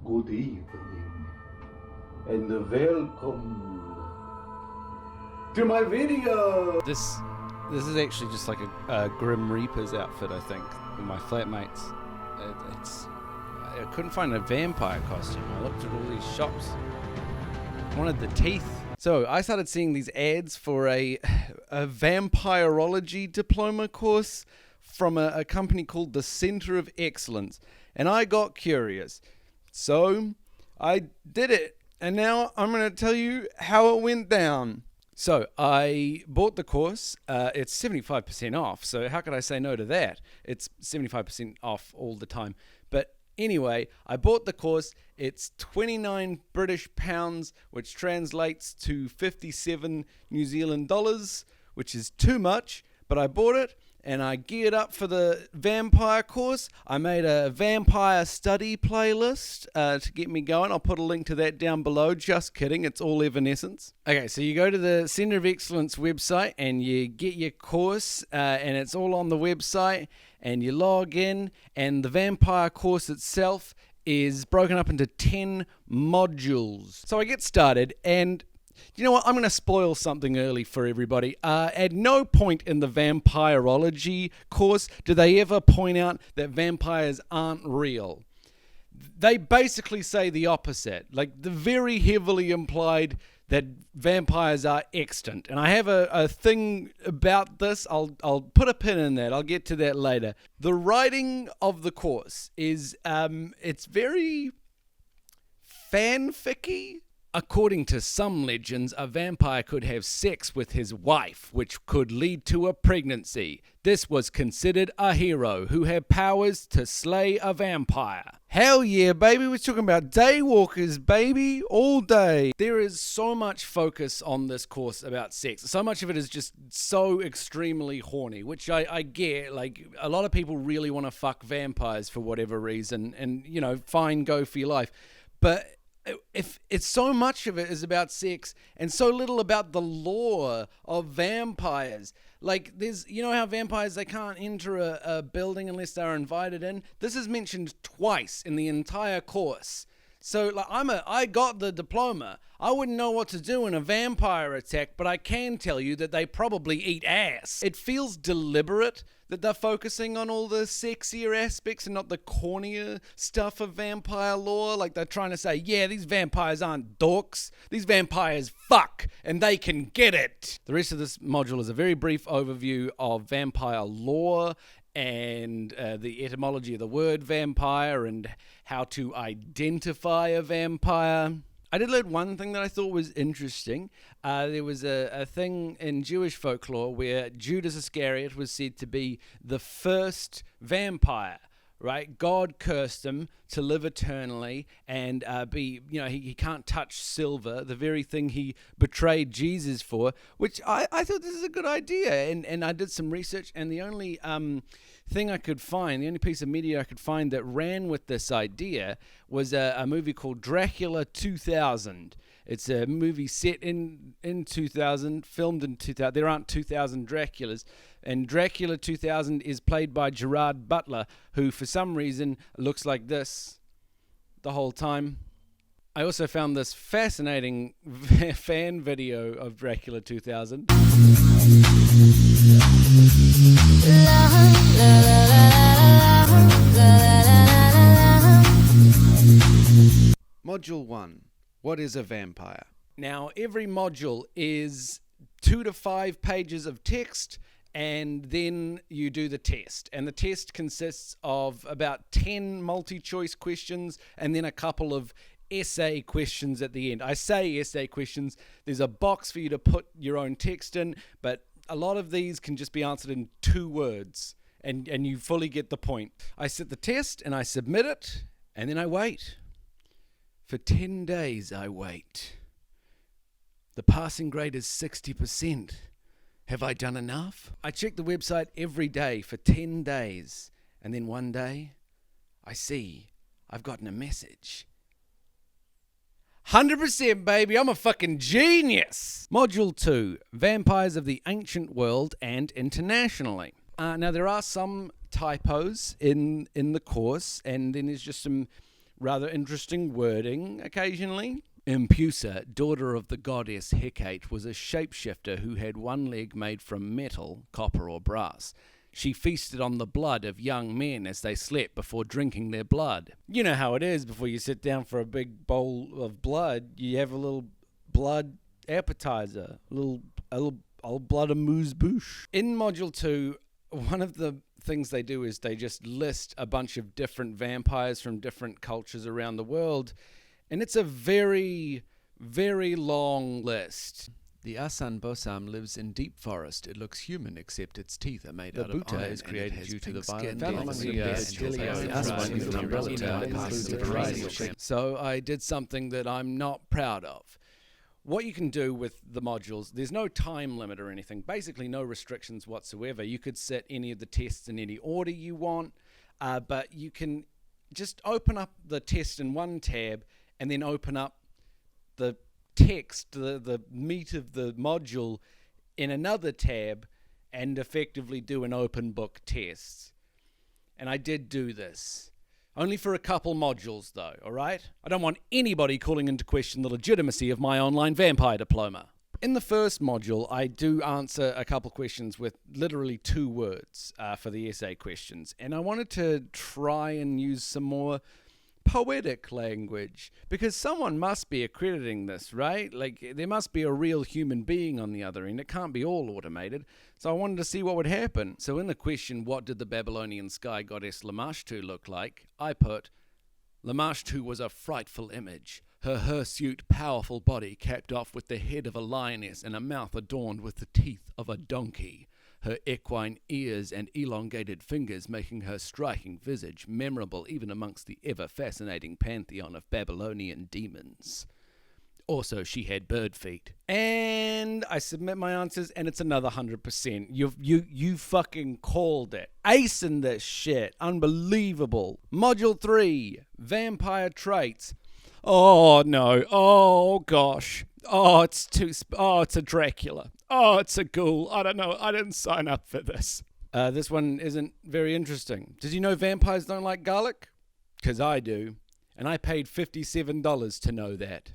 Good evening, and welcome to my video. This is actually just like a Grim Reaper's outfit, I think, with my flatmates. I couldn't find a vampire costume. I looked at all these shops. I wanted the teeth. So I started seeing these ads for a vampirology diploma course from a company called the Center of Excellence. And I got curious. So I did it. And now I'm going to tell you how it went down. So I bought the course. It's 75% off. So how could I say no to that? It's 75% off all the time. But anyway, I bought the course. It's 29 British pounds, which translates to 57 New Zealand dollars, which is too much. But I bought it. And I geared up for the vampire course. I made a vampire study playlist to get me going. I'll put a link to that down below. Just kidding, it's all Evanescence. Okay, so you go to the Center of Excellence website and you get your course, and it's all on the website. And you log in, and the vampire course itself is broken up into 10 modules. So I get started, and you know what? I'm going to spoil something early for everybody. At no point in the vampirology course do they ever point out that vampires aren't real. They basically say the opposite. Like, the very heavily implied that vampires are extant. And I have a thing about this. I'll put a pin in that. I'll get to that later. The writing of the course is, it's very fanficky. According to some legends, a vampire could have sex with his wife, which could lead to a pregnancy. This was considered a hero who had powers to slay a vampire. Hell yeah, baby. We're talking about daywalkers, baby, all day. There is so much focus on this course about sex. So much of it is just so extremely horny, which I get. Like, a lot of people really want to fuck vampires for whatever reason, and, you know, fine, go for your life. But if it's so much of it is about sex and so little about the lore of vampires. Like, there's, you know how vampires, they can't enter a building unless they're invited in? This is mentioned twice in the entire course. So, like, I got the diploma. I wouldn't know what to do in a vampire attack, but I can tell you that they probably eat ass. It feels deliberate that they're focusing on all the sexier aspects and not the cornier stuff of vampire lore. Like, they're trying to say, yeah, these vampires aren't dorks. These vampires fuck, and they can get it. The rest of this module is a very brief overview of vampire lore and the etymology of the word vampire and how to identify a vampire. I did learn one thing that I thought was interesting. There was a thing in Jewish folklore where Judas Iscariot was said to be the first vampire, right? God cursed him to live eternally and he can't touch silver, the very thing he betrayed Jesus for, which I thought this is a good idea. And I did some research, and the only thing I could find, the only piece of media I could find that ran with this idea was a movie called Dracula 2000. It's a movie set in 2000, filmed in 2000. There aren't 2000 Draculas. And Dracula 2000 is played by Gerard Butler, who for some reason looks like this the whole time. I also found this fascinating fan video of Dracula 2000. Module 1. What is a vampire? Now, every module is 2 to 5 pages of text, and then you do the test. And the test consists of about 10 multi-choice questions and then a couple of essay questions at the end. I say essay questions. There's a box for you to put your own text in, but a lot of these can just be answered in 2 words, and you fully get the point. I sit the test and I submit it, and then I wait. For 10 days I wait. The passing grade is 60%. Have I done enough? I check the website every day for 10 days, and then one day I see I've gotten a message. 100%, baby, I'm a fucking genius! Module 2, Vampires of the Ancient World and Internationally. Now, there are some typos in the course, and then there's just some Rather interesting wording occasionally. Impusa, daughter of the goddess Hecate, was a shapeshifter who had one leg made from metal, copper or brass. She feasted on the blood of young men as they slept before drinking their blood. You know how it is, before you sit down for a big bowl of blood, you have a little blood appetizer, a little blood amuse-bouche. In Module 2, one of the things they do is they just list a bunch of different vampires from different cultures around the world, and it's a very, very long list. The Asan Bosam lives in deep forest. It looks human, except its teeth are made out of iron. The Buta is created due to the violent death. So I did something that I'm not proud of. What you can do with the modules, there's no time limit or anything, basically no restrictions whatsoever. You could set any of the tests in any order you want, but you can just open up the test in one tab and then open up the text, the meat of the module in another tab and effectively do an open book test. And I did do this. Only for a couple modules, though, all right? I don't want anybody calling into question the legitimacy of my online vampire diploma. In the first module, I do answer a couple questions with literally 2 words for the essay questions. And I wanted to try and use some more poetic language, because someone must be accrediting this, right? Like, there must be a real human being on the other end. It can't be all automated. So I wanted to see what would happen. So in the question, what did the Babylonian sky goddess Lamashtu look like? I put, Lamashtu was a frightful image. Her hirsute, powerful body capped off with the head of a lioness and a mouth adorned with the teeth of a donkey. Her equine ears and elongated fingers making her striking visage memorable even amongst the ever-fascinating pantheon of Babylonian demons. Also, she had bird feet. And I submit my answers, and it's another 100%. You fucking called it. Acing this shit. Unbelievable. Module 3, Vampire Traits. Oh, no. Oh, gosh. Oh, it's a Dracula. Oh, it's a ghoul. I don't know. I didn't sign up for this. This one isn't very interesting. Did you know vampires don't like garlic? 'Cause I do. And I paid $57 to know that.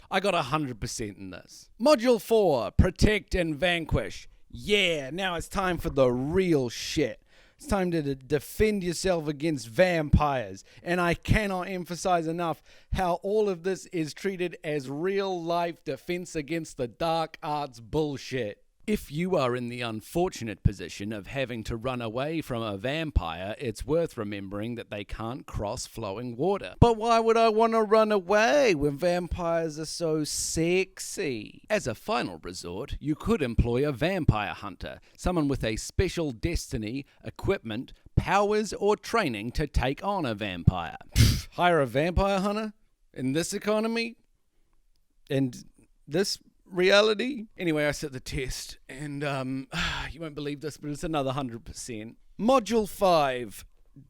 I got 100% in this. Module 4, Protect and Vanquish. Yeah, now it's time for the real shit. It's time to defend yourself against vampires. And I cannot emphasize enough how all of this is treated as real-life defense against the dark arts bullshit. If you are in the unfortunate position of having to run away from a vampire, it's worth remembering that they can't cross flowing water. But why would I want to run away when vampires are so sexy? As a final resort, you could employ a vampire hunter, someone with a special destiny, equipment, powers, or training to take on a vampire. Hire a vampire hunter? In this economy? And this reality? Anyway, I set the test, and you won't believe this, but it's another 100%. Module 5,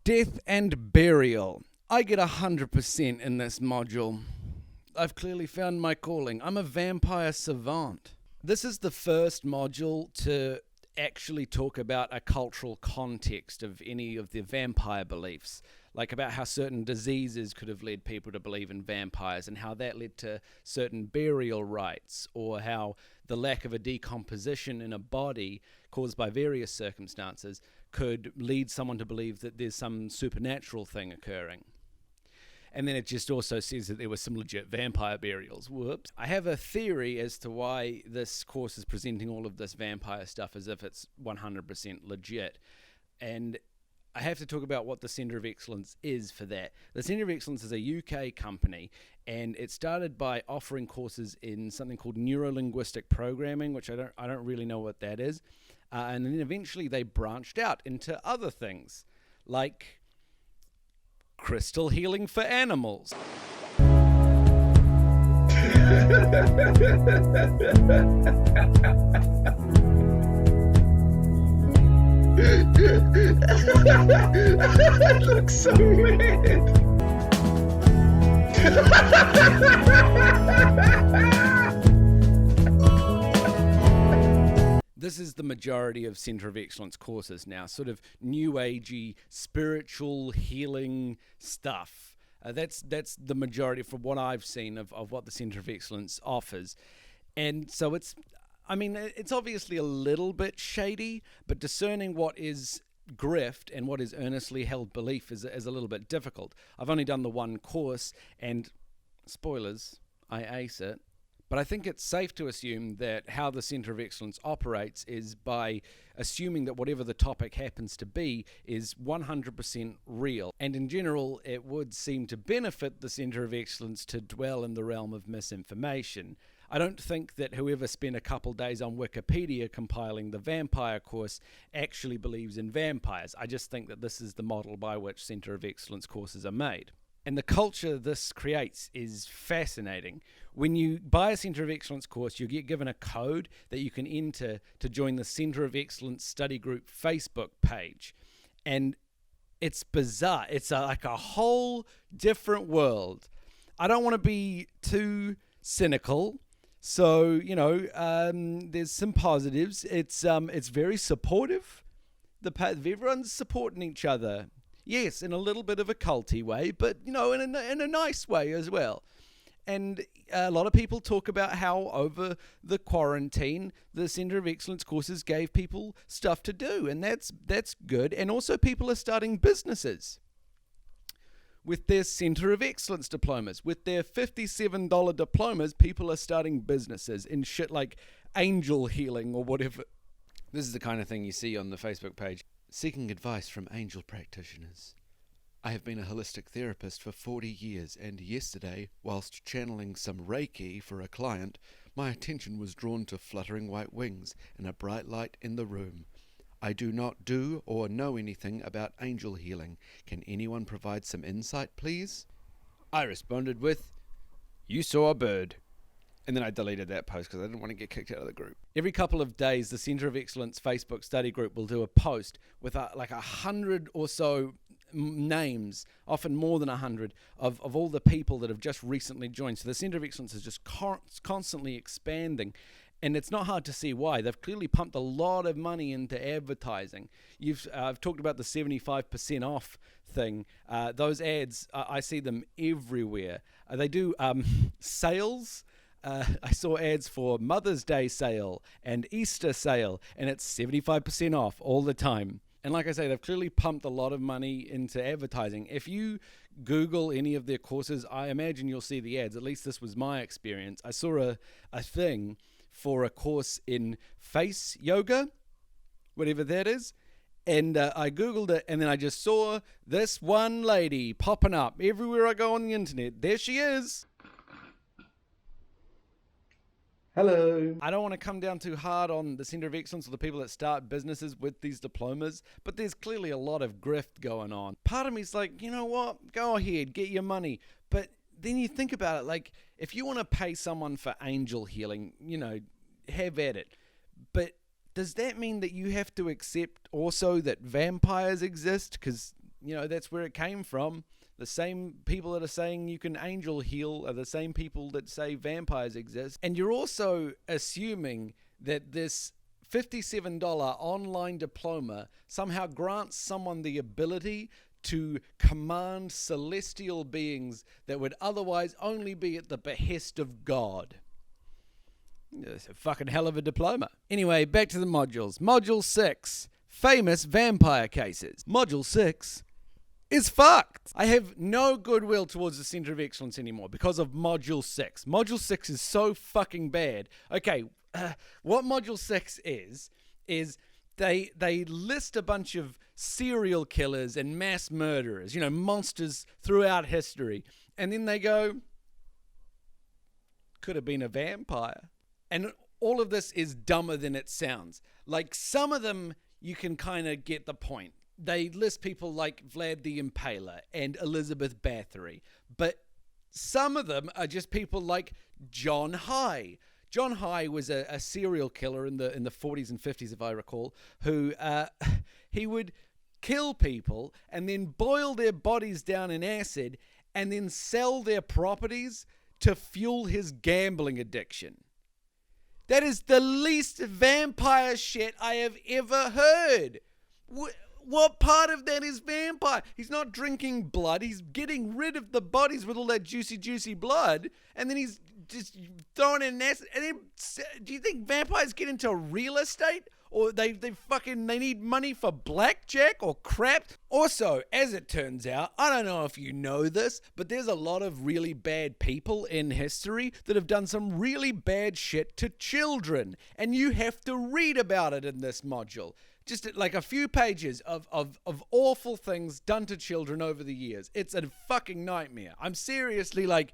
Death and Burial. I get 100% in this module. I've clearly found my calling. I'm a vampire savant. This is the first module to actually talk about a cultural context of any of the vampire beliefs, like about how certain diseases could have led people to believe in vampires and how that led to certain burial rites, or how the lack of a decomposition in a body caused by various circumstances could lead someone to believe that there's some supernatural thing occurring. And then it just also says that there were some legit vampire burials. Whoops. I have a theory as to why this course is presenting all of this vampire stuff as if it's 100% legit. And I have to talk about what the Centre of Excellence is for that. The Centre of Excellence is a UK company, and it started by offering courses in something called neuro-linguistic programming, which I don't really know what that is. And then eventually they branched out into other things, like crystal healing for animals. It looks so weird. This is the majority of Centre of Excellence courses now, sort of new agey, spiritual healing stuff. That's the majority from what I've seen of what the Centre of Excellence offers. And so it's obviously a little bit shady, but discerning what is grift and what is earnestly held belief is a little bit difficult. I've only done the one course, and spoilers, I ace it. But I think it's safe to assume that how the Centre of Excellence operates is by assuming that whatever the topic happens to be is 100% real. And in general, it would seem to benefit the Centre of Excellence to dwell in the realm of misinformation. I don't think that whoever spent a couple days on Wikipedia compiling the vampire course actually believes in vampires. I just think that this is the model by which Centre of Excellence courses are made. And the culture this creates is fascinating. When you buy a Centre of Excellence course, you get given a code that you can enter to join the Centre of Excellence Study Group Facebook page. And it's bizarre. It's like a whole different world. I don't want to be too cynical. So, there's some positives. It's very supportive. Everyone's supporting each other. Yes, in a little bit of a culty way, but, in a nice way as well. And a lot of people talk about how over the quarantine, the Centre of Excellence courses gave people stuff to do, and that's good. And also people are starting businesses with their Centre of Excellence diplomas. With their $57 diplomas, people are starting businesses in shit like angel healing or whatever. This is the kind of thing you see on the Facebook page. Seeking advice from angel practitioners. I have been a holistic therapist for 40 years, and yesterday, whilst channeling some Reiki for a client, my attention was drawn to fluttering white wings and a bright light in the room. I do not do or know anything about angel healing. Can anyone provide some insight, please? I responded with, "You saw a bird." And then I deleted that post because I didn't want to get kicked out of the group. Every couple of days, the Centre of Excellence Facebook study group will do a post with like 100 or so names, often more than 100, of all the people that have just recently joined. So the Centre of Excellence is just constantly expanding. And it's not hard to see why. They've clearly pumped a lot of money into advertising. I've talked about the 75% off thing. Those ads, I see them everywhere. They do sales. I saw ads for Mother's Day sale and Easter sale, and it's 75% off all the time. And like I say, they've clearly pumped a lot of money into advertising. If you Google any of their courses, I imagine you'll see the ads. At least this was my experience. I saw a thing for a course in face yoga, whatever that is. And I Googled it, and then I just saw this one lady popping up everywhere I go on the internet. There she is. Hello. I don't want to come down too hard on the Centre of Excellence or the people that start businesses with these diplomas, but there's clearly a lot of grift going on. Part of me's like, you know what? Go ahead, get your money. But then you think about it, like, if you want to pay someone for angel healing, have at it. But does that mean that you have to accept also that vampires exist? Because, that's where it came from. The same people that are saying you can angel heal are the same people that say vampires exist. And you're also assuming that this $57 online diploma somehow grants someone the ability to command celestial beings that would otherwise only be at the behest of God. It's a fucking hell of a diploma. Anyway, back to the modules. Module 6, famous vampire cases. Module 6 is fucked. I have no goodwill towards the Centre of Excellence anymore because of Module 6. Module 6 is so fucking bad. Okay, what Module 6 is they list a bunch of serial killers and mass murderers, monsters throughout history. And then they go, could have been a vampire. And all of this is dumber than it sounds. Like, some of them, you can kind of get the point. They list people like Vlad the Impaler and Elizabeth Bathory. But some of them are just people like John High. John High was a serial killer in the 40s and 50s, if I recall, who he would kill people and then boil their bodies down in acid and then sell their properties to fuel his gambling addiction. That is the least vampire shit I have ever heard. What part of that is vampire? He's not drinking blood. He's getting rid of the bodies with all that juicy blood. And then he's just throwing in an acid. And then, do you think vampires get into real estate? Or they need money for blackjack or crap? Also, as it turns out, I don't know if you know this, but there's a lot of really bad people in history that have done some really bad shit to children. And you have to read about it in this module. Just like a few pages of awful things done to children over the years. It's a fucking nightmare. I'm seriously like,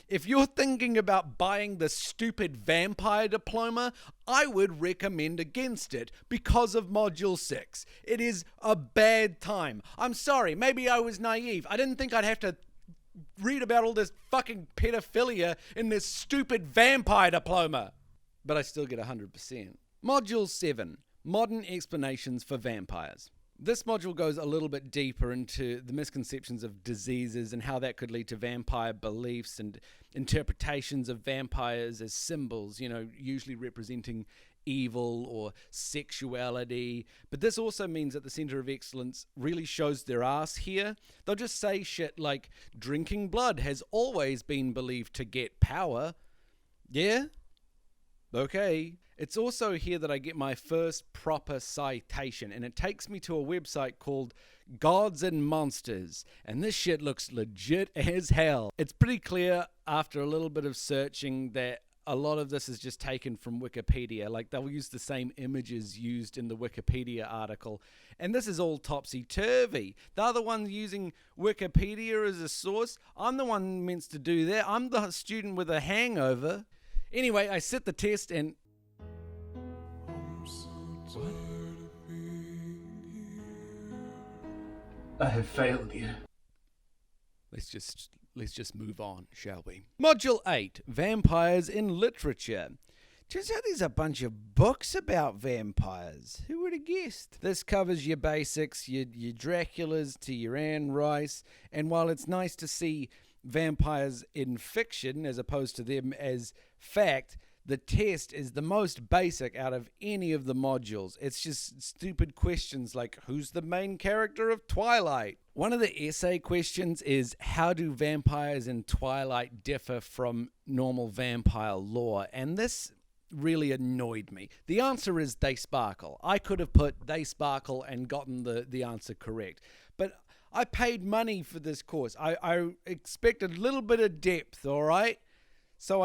if you're thinking about buying the stupid vampire diploma, I would recommend against it because of Module 6. It is a bad time. I'm sorry, maybe I was naive. I didn't think I'd have to read about all this fucking pedophilia in this stupid vampire diploma. But I still get 100%. Module 7. Modern explanations for vampires. This module goes a little bit deeper into the misconceptions of diseases and how that could lead to vampire beliefs and interpretations of vampires as symbols, usually representing evil or sexuality. But this also means that the Center of Excellence really shows their ass here. They'll just say shit like, drinking blood has always been believed to get power. Yeah? Okay. It's also here that I get my first proper citation, and it takes me to a website called Gods and Monsters, and this shit looks legit as hell. It's pretty clear after a little bit of searching that a lot of this is just taken from Wikipedia. Like, they'll use the same images used in the Wikipedia article, and this is all topsy-turvy. They're the ones using Wikipedia as a source. I'm the one meant to do that. I'm the student with a hangover. Anyway, I sit the test and... I have failed you. Let's just move on, shall we? Module 8, Vampires in Literature. Turns out there's a bunch of books about vampires. Who would have guessed? This covers your basics, your Draculas to your Anne Rice, and while it's nice to see vampires in fiction as opposed to them as fact, the test is the most basic out of any of the modules. It's just stupid questions like, who's the main character of Twilight? One of the essay questions is, how do vampires in Twilight differ from normal vampire lore? And this really annoyed me. The answer is they sparkle. I could have put they sparkle and gotten the answer correct. But I paid money for this course. I expected a little bit of depth, all right? So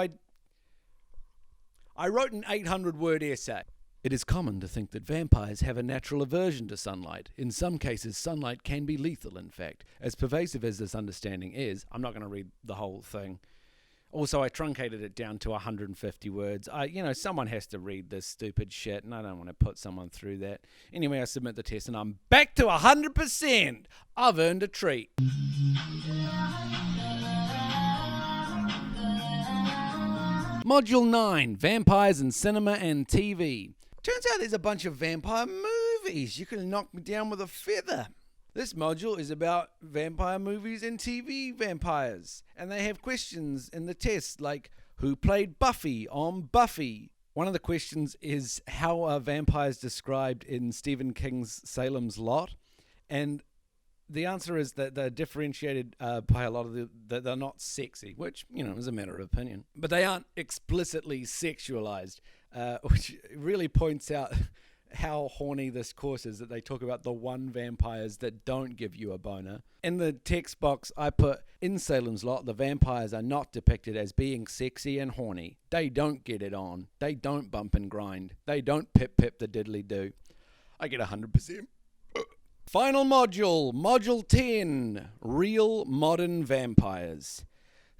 I wrote an 800-word essay. It is common to think that vampires have a natural aversion to sunlight. In some cases, sunlight can be lethal, in fact. As pervasive as this understanding is, I'm not going to read the whole thing. Also, I truncated it down to 150 words. Someone has to read this stupid shit, and I don't want to put someone through that. Anyway, I submit the test, and I'm back to 100%. I've earned a treat. Module 9, Vampires in Cinema and TV. Turns out there's a bunch of vampire movies. You can knock me down with a feather. This module is about vampire movies and TV vampires. And they have questions in the test like, who played Buffy on Buffy? One of the questions is, how are vampires described in Stephen King's Salem's Lot? And the answer is that they're differentiated by a lot of that they're not sexy, which, is a matter of opinion. But they aren't explicitly sexualized, which really points out how horny this course is, that they talk about the one vampires that don't give you a boner. In the text box, I put, in Salem's Lot, the vampires are not depicted as being sexy and horny. They don't get it on. They don't bump and grind. They don't pip the diddly-do. I get 100%. Final module, Module 10, Real Modern Vampires.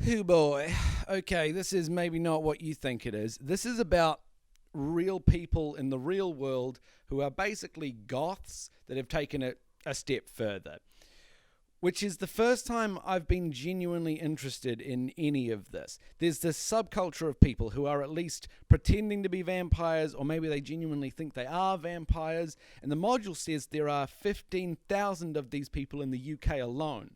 Oh boy. Okay, this is maybe not what you think it is. This is about real people in the real world who are basically goths that have taken it a step further. Which is the first time I've been genuinely interested in any of this. There's this subculture of people who are at least pretending to be vampires, or maybe they genuinely think they are vampires, and the module says there are 15,000 of these people in the UK alone.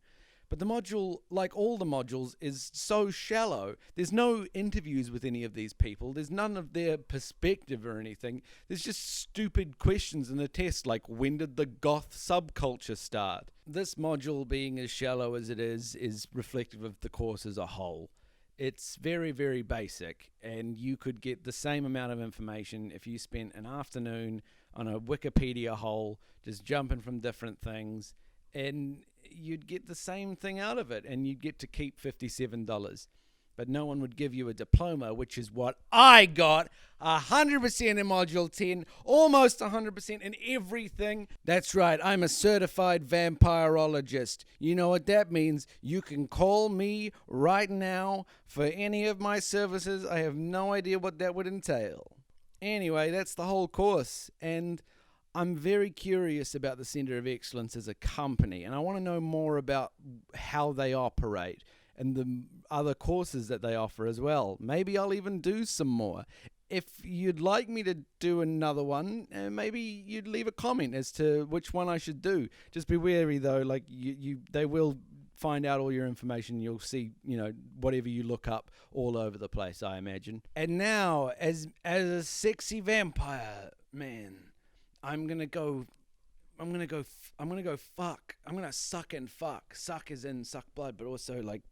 But the module, like all the modules, is so shallow. There's no interviews with any of these people. There's none of their perspective or anything. There's just stupid questions in the test, like when did the goth subculture start? This module, being as shallow as it is reflective of the course as a whole. It's very, very basic, and you could get the same amount of information if you spent an afternoon on a Wikipedia hole just jumping from different things, and you'd get the same thing out of it, and you'd get to keep $57. But no one would give you a diploma, which is what I got 100% in Module 10, almost 100% in everything. That's right, I'm a certified vampirologist. You know what that means? You can call me right now for any of my services. I have no idea what that would entail. Anyway, that's the whole course, and I'm very curious about the Center of Excellence as a company, and I want to know more about how they operate and the other courses that they offer as well. Maybe I'll even do some more. If you'd like me to do another one, maybe you'd leave a comment as to which one I should do. Just be wary though, like they will find out all your information. You'll see, whatever you look up all over the place, I imagine. And now, as a sexy vampire man, I'm gonna go fuck. I'm gonna suck and fuck. Suck as in suck blood, but also like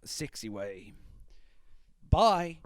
sexy way. Bye.